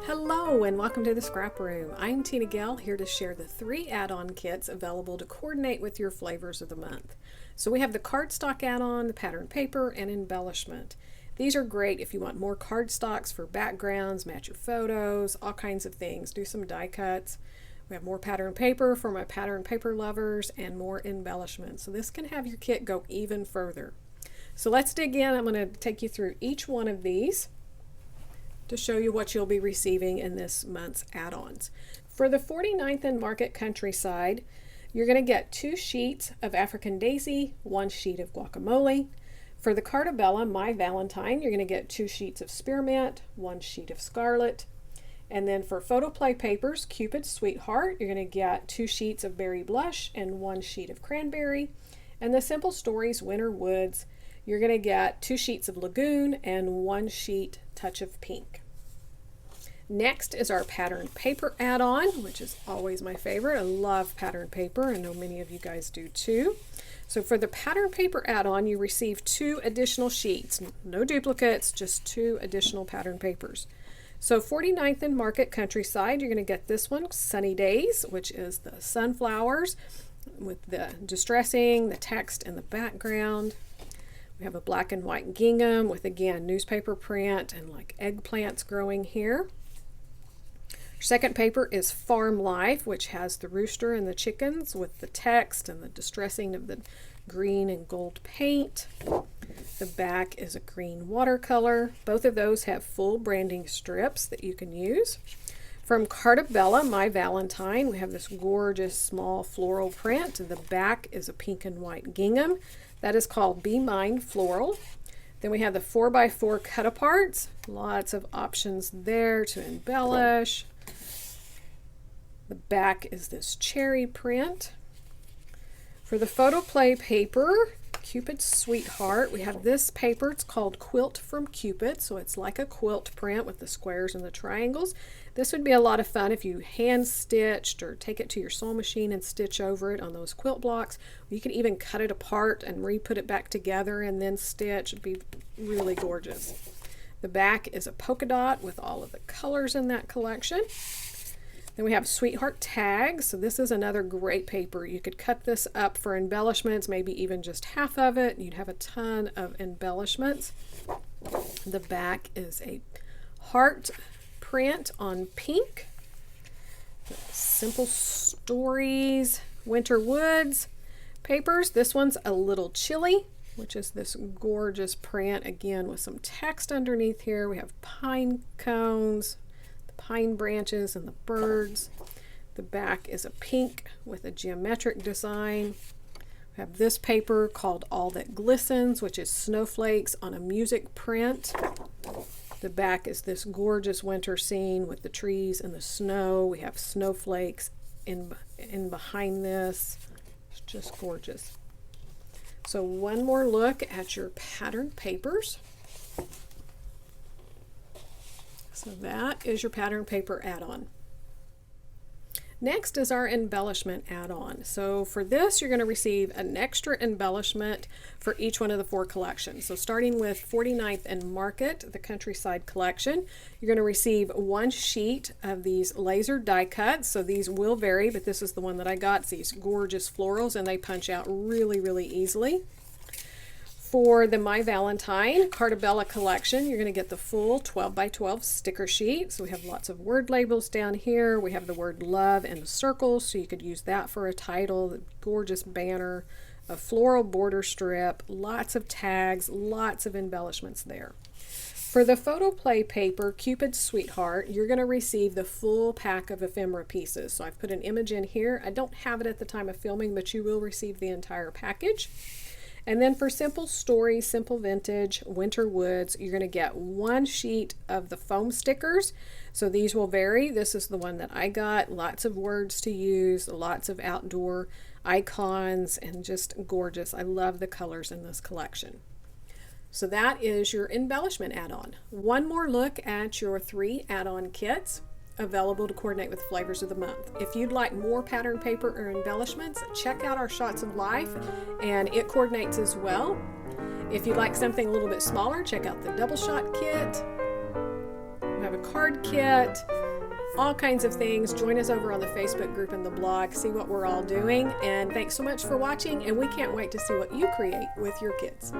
Hello and welcome to the Scrap Room. I'm Tina Gell, here to share the 3 add-on kits available to coordinate with your flavors of the month. So we have the cardstock add-on, the pattern paper, and embellishment. These are great if you want more cardstocks for backgrounds, match your photos, all kinds of things. Do some die cuts. We have more pattern paper for my pattern paper lovers and more embellishment. So this can have your kit go even further. So let's dig in. I'm going to take you through each one of these to show you what you'll be receiving in this month's add-ons. For the 49th and Market Countryside, you're going to get 2 sheets of African Daisy, 1 sheet of guacamole. For the Cartabella, My Valentine, you're going to get 2 sheets of spearmint, 1 sheet of scarlet. And then for photoplay papers, Cupid's Sweetheart, you're going to get 2 sheets of berry blush and 1 sheet of cranberry. And the Simple Stories Winter Woods, you're going to get 2 sheets of Lagoon and 1 sheet Touch of Pink. Next is our pattern paper add-on, which is always my favorite. I love pattern paper. I know many of you guys do too. So for the pattern paper add-on, you receive 2 additional sheets. No duplicates, just 2 additional pattern papers. So 49th and Market Countryside, you're going to get this one, Sunny Days, which is the sunflowers with the distressing, the text in the background. We have a black and white gingham with, again, newspaper print and like eggplants growing here. Second paper is Farm Life, which has the rooster and the chickens with the text and the distressing of the green and gold paint. The back is a green watercolor. Both of those have full branding strips that you can use. From Cartabella, My Valentine, we have this gorgeous small floral print. The back is a pink and white gingham. That is called Be Mine Floral. Then we have the 4x4 cut-aparts. Lots of options there to embellish. The back is this cherry print. For the photoplay paper, Cupid's Sweetheart, we have this paper. It's called Quilt from Cupid, so it's like a quilt print with the squares and the triangles. This would be a lot of fun if you hand stitched or take it to your sewing machine and stitch over it on those quilt blocks. You could even cut it apart and re-put it back together and then stitch. It'd be really gorgeous. The back is a polka dot with all of the colors in that collection. Then we have Sweetheart Tags. So this is another great paper. You could cut this up for embellishments, maybe even just half of it. You'd have a ton of embellishments. The back is a heart print on pink. Simple Stories Winter Woods papers. This one's a little chilly, which is this gorgeous print, again with some text underneath here. We have pine cones, pine branches and the birds. The back is a pink with a geometric design. We have this paper called All That Glistens, which is snowflakes on a music print. The back is this gorgeous winter scene with the trees and the snow. We have snowflakes in behind this. It's just gorgeous. So one more look at your pattern papers. So that is your pattern paper add-on. Next is our embellishment add-on. So for this, you're going to receive an extra embellishment for each one of the 4 collections. So starting with 49th and Market, the Countryside collection, you're going to receive 1 sheet of these laser die cuts. So these will vary, but this is the one that I got. It's these gorgeous florals, and they punch out really, really easily. For the My Valentine Cartabella collection, you're going to get the full 12x12 sticker sheet. So we have lots of word labels down here. We have the word love in circles, so you could use that for a title. The gorgeous banner, a floral border strip, lots of tags, lots of embellishments there. For the photoplay paper, Cupid's Sweetheart, you're going to receive the full pack of ephemera pieces. So I've put an image in here. I don't have it at the time of filming, but you will receive the entire package. And then for Simple Stories, Simple Vintage, Winter Woods, you're going to get 1 sheet of the foam stickers. So these will vary. This is the one that I got. Lots of words to use, lots of outdoor icons, and just gorgeous. I love the colors in this collection. So that is your embellishment add-on. One more look at your 3 add-on kits available to coordinate with flavors of the month. If you'd like more pattern paper or embellishments, check out our Shots of Life, and it coordinates as well. If you'd like something a little bit smaller, check out the double shot kit. have a card kit, all kinds of things. Join us over on the Facebook group and the blog. See what we're all doing. And thanks so much for watching. And we can't wait to see what you create with your kids.